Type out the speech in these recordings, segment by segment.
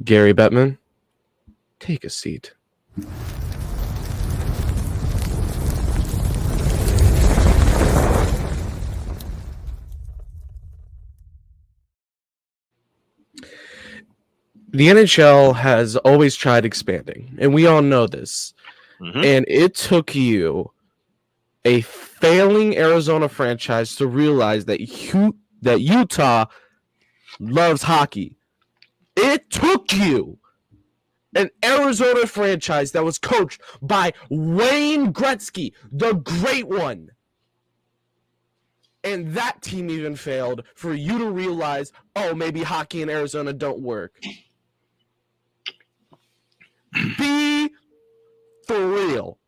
Gary Bettman, take a seat. The NHL has always tried expanding, and we all know this. Mm-hmm. And it took you, a failing Arizona franchise, to realize that Utah loves hockey. It took you, an Arizona franchise that was coached by Wayne Gretzky, the great one, and that team even failed, for you to realize, oh, maybe hockey in Arizona don't work. Be for real.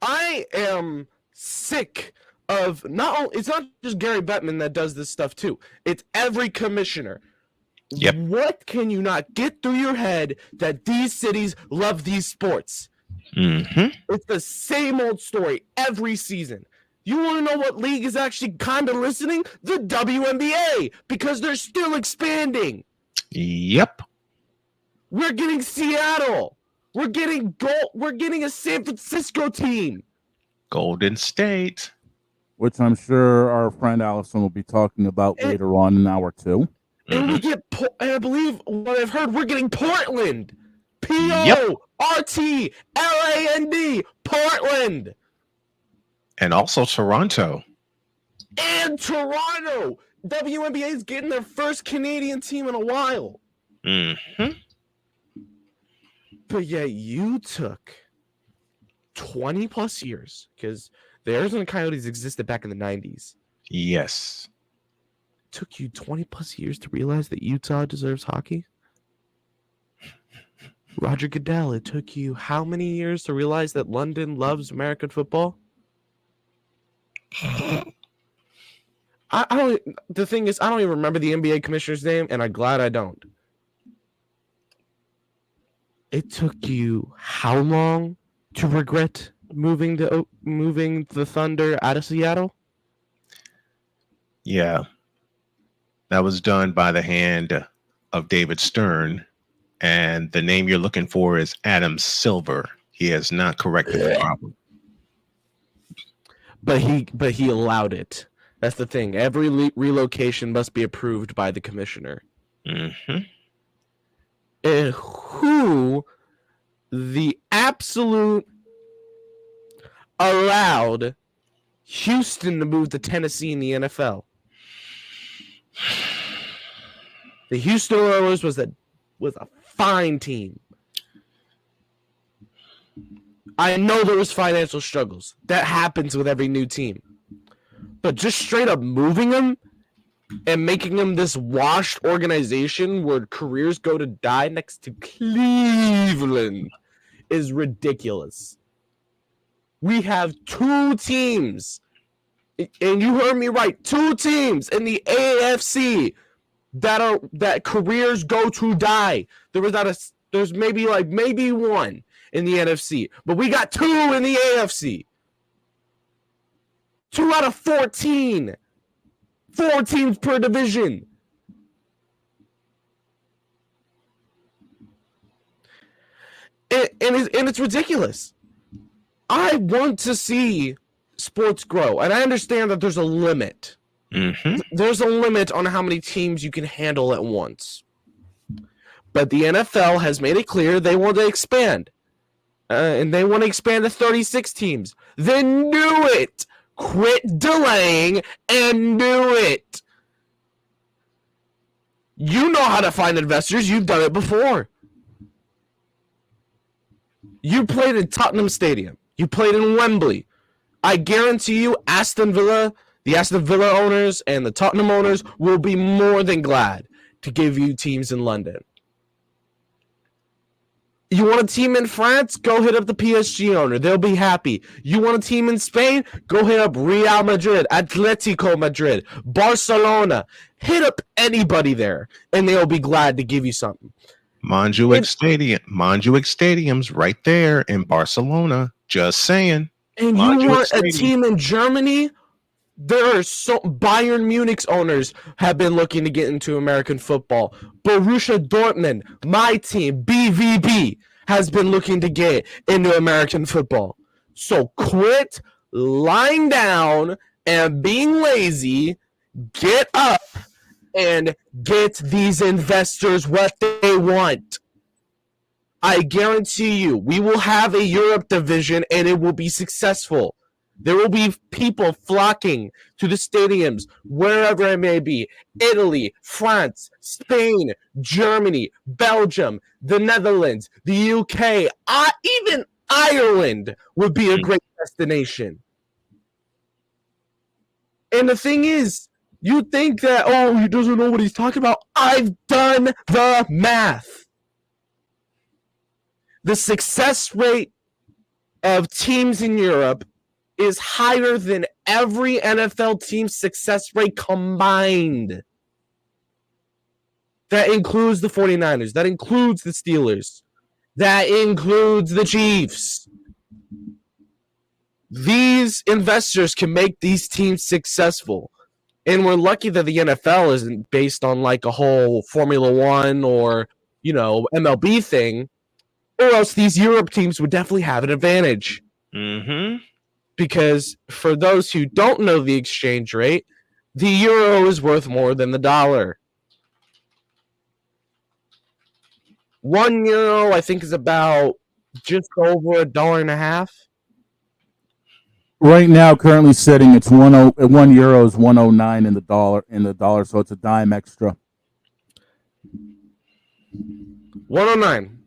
I am sick of it's not just Gary Bettman that does this stuff too. It's every commissioner. Yep. What can you not get through your head that these cities love these sports? Mm-hmm. It's the same old story every season. You want to know what league is actually kind of listening? The WNBA, because they're still expanding. Yep. We're getting Seattle. We're getting a San Francisco team. Golden State. Which I'm sure our friend Allison will be talking about later on in hour 2. And we get, I believe what I've heard, we're getting Portland. P-O-R-T-L-A-N-D. Portland. And also Toronto. And Toronto. WNBA is getting their first Canadian team in a while. Mm-hmm. But yet you took 20 plus years, because the Arizona Coyotes existed back in the 90s. Yes. It took you 20 plus years to realize that Utah deserves hockey? Roger Goodell, it took you how many years to realize that London loves American football? The thing is, I don't even remember the NBA commissioner's name, and I'm glad I don't. It took you how long to regret moving the Thunder out of Seattle? Yeah. That was done by the hand of David Stern, and the name you're looking for is Adam Silver. He has not corrected the problem. But he allowed it. That's the thing. Every relocation must be approved by the commissioner. Mm-hmm. And who the absolute allowed Houston to move to Tennessee in the NFL? The Houston Oilers was a fine team. I know there was financial struggles. That happens with every new team. But just straight up moving them and making them this washed organization where careers go to die next to Cleveland is ridiculous. We have 2 teams, and you heard me right, 2 teams in the AFC that careers go to die. There's maybe one in the NFC, but we got 2 in the AFC. 2 out of 14. 4 teams per division. And it's ridiculous. I want to see sports grow, and I understand that there's a limit. Mm-hmm. There's a limit on how many teams you can handle at once. But the NFL has made it clear they want to expand. And they want to expand to 36 teams. Then do it. Quit delaying and do it. You know how to find investors. You've done it before. You played in Tottenham Stadium. You played in Wembley. I guarantee you the Aston Villa owners and the Tottenham owners will be more than glad to give you teams in London. You want a team in France? Go hit up the PSG owner. They'll be happy. You want a team in Spain? Go hit up Real Madrid, Atletico Madrid, Barcelona. Hit up anybody there, and they'll be glad to give you something. Montjuic Stadium's right there in Barcelona. Just saying. And you want a team in Germany? There are so Bayern Munich's owners have been looking to get into American football. Borussia Dortmund, my team, BVB, has been looking to get into American football. So quit lying down and being lazy. Get up and get these investors what they want. I guarantee you, we will have a Europe division and it will be successful. There will be people flocking to the stadiums, wherever it may be. Italy, France, Spain, Germany, Belgium, the Netherlands, the UK, even Ireland would be a great destination. And the thing is, you think that, oh, he doesn't know what he's talking about. I've done the math. The success rate of teams in Europe is higher than every NFL team's success rate combined. That includes the 49ers. That includes the Steelers. That includes the Chiefs. These investors can make these teams successful. And we're lucky that the NFL isn't based on like a whole Formula One or, MLB thing. Or else these Europe teams would definitely have an advantage. Mm-hmm. Because for those who don't know the exchange rate, the euro is worth more than the dollar. €1, I think, is about just over $1.50. Right now, currently sitting, it's €1 is 109 in the dollar, so it's a dime extra. 109.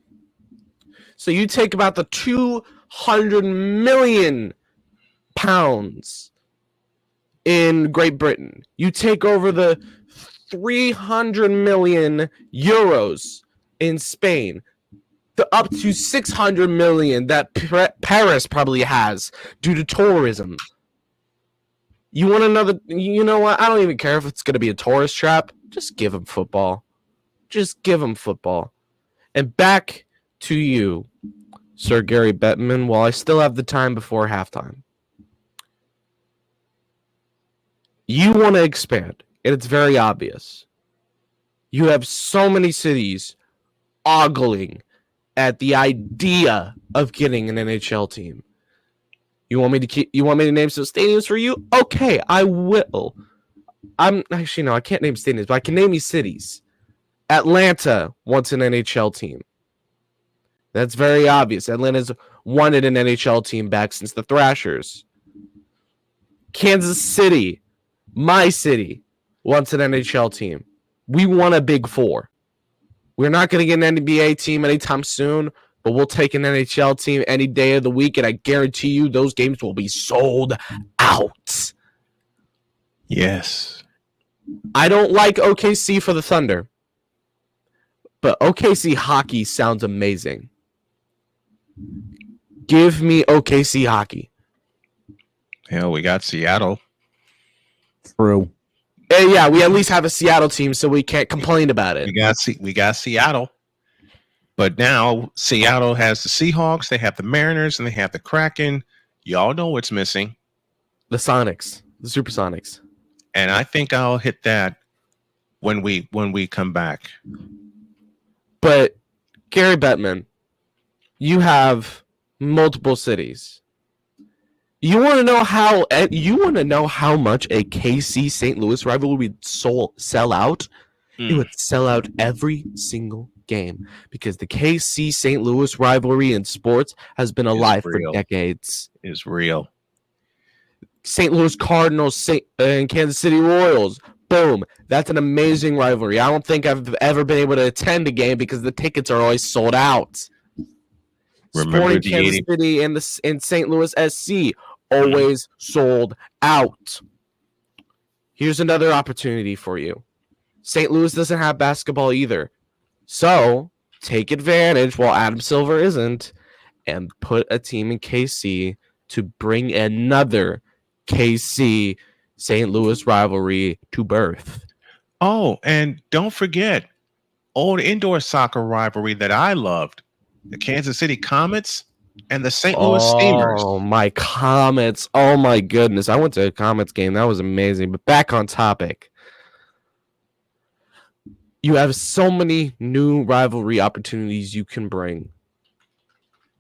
So you take about the 200 million pounds in Great Britain. You take over the 300 million euros in Spain. The up to 600 million that Paris probably has due to tourism. You want another? You know what? I don't even care if it's going to be a tourist trap. Just give them football. Just give them football. And back to you, Sir Gary Bettman, while I still have the time before halftime. You want to expand, and it's very obvious. You have so many cities ogling at the idea of getting an NHL team. You want me to name some stadiums for you? Okay, I will. I can't name stadiums, but I can name you cities. Atlanta wants an NHL team. That's very obvious. Atlanta's wanted an NHL team back since the Thrashers. Kansas City, my city, wants an NHL team. We want a Big Four. We're not going to get an NBA team anytime soon, but we'll take an NHL team any day of the week, and I guarantee you those games will be sold out. Yes. I don't like OKC for the Thunder, but OKC hockey sounds amazing. Give me OKC hockey. Hell, we got Seattle. True. Yeah, we at least have a Seattle team, so we can't complain about it. We got Seattle. But now Seattle has the Seahawks, they have the Mariners, and they have the Kraken. Y'all know what's missing. The Sonics, the Supersonics. And I think I'll hit that when we come back. But Gary Bettman, you have multiple cities. You want to know how much a KC St. Louis rivalry would sell out? It would sell out every single game because the KC St. Louis rivalry in sports has been alive for decades. It's real. St. Louis Cardinals and Kansas City Royals. Boom. That's an amazing rivalry. I don't think I've ever been able to attend a game because the tickets are always sold out. Sporting Kansas City and St. Louis SC always sold out. Here's another opportunity for you. St. Louis doesn't have basketball either. So take advantage while Adam Silver isn't and put a team in KC to bring another KC St. Louis rivalry to birth. Oh, and don't forget, old indoor soccer rivalry that I loved, the Kansas City Comets and the St. Louis Steamers. Oh, my Comets. Oh, my goodness. I went to a Comets game. That was amazing. But back on topic. You have so many new rivalry opportunities you can bring.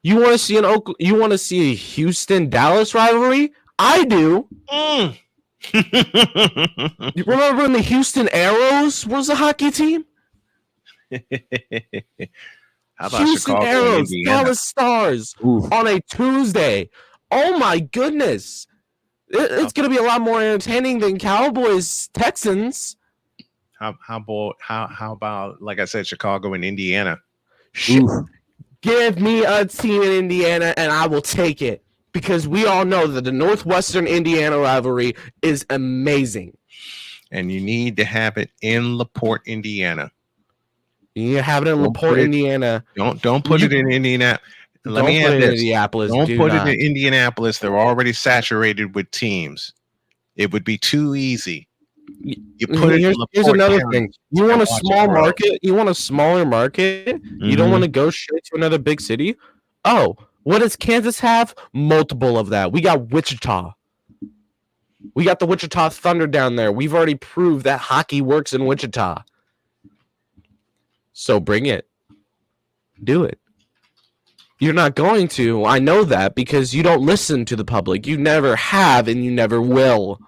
You want to see a Houston-Dallas rivalry? I do. You remember when the Houston Aeros was a hockey team? How about Houston Chicago and Aeros, Indiana? Dallas Stars on a Tuesday. Oh my goodness. It's going to be a lot more entertaining than Cowboys Texans. How about, like I said, Chicago and Indiana? Give me a team in Indiana and I will take it, because we all know that the Northwestern Indiana rivalry is amazing. And you need to have it in LaPorte, Indiana. You have it in LaPorte, Indiana. Don't put it in Indiana. Let me add this. Indianapolis. Don't put it in Indianapolis. They're already saturated with teams. It would be too easy. You put it in LaPorte. Here's another County thing. You want a small market? You want a smaller market? You don't want to go straight to another big city? Oh, what does Kansas have? Multiple of that. We got Wichita. We got the Wichita Thunder down there. We've already proved that hockey works in Wichita. So bring it. Do it. You're not going to. I know that, because you don't listen to the public. You never have, and you never will.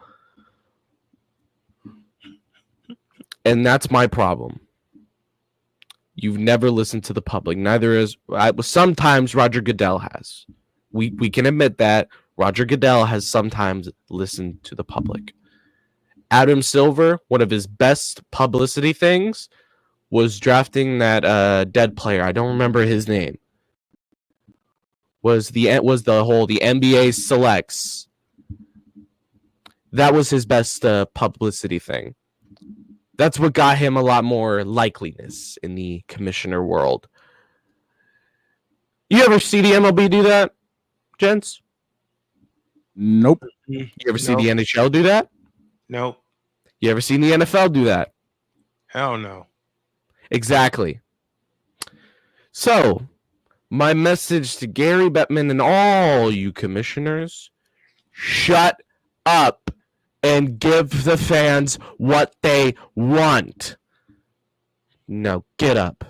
And that's my problem. You've never listened to the public. Neither is sometimes Roger Goodell has. We can admit that Roger Goodell has sometimes listened to the public. Adam Silver, one of his best publicity things, was drafting that dead player. I don't remember his name. Was the NBA selects. That was his best publicity thing. That's what got him a lot more likeliness in the commissioner world. You ever see the MLB do that, gents? Nope. You ever see the NHL do that? Nope. You ever seen the NFL do that? Hell no. Exactly. So, my message to Gary Bettman and all you commissioners, shut up and give the fans what they want. No, get up.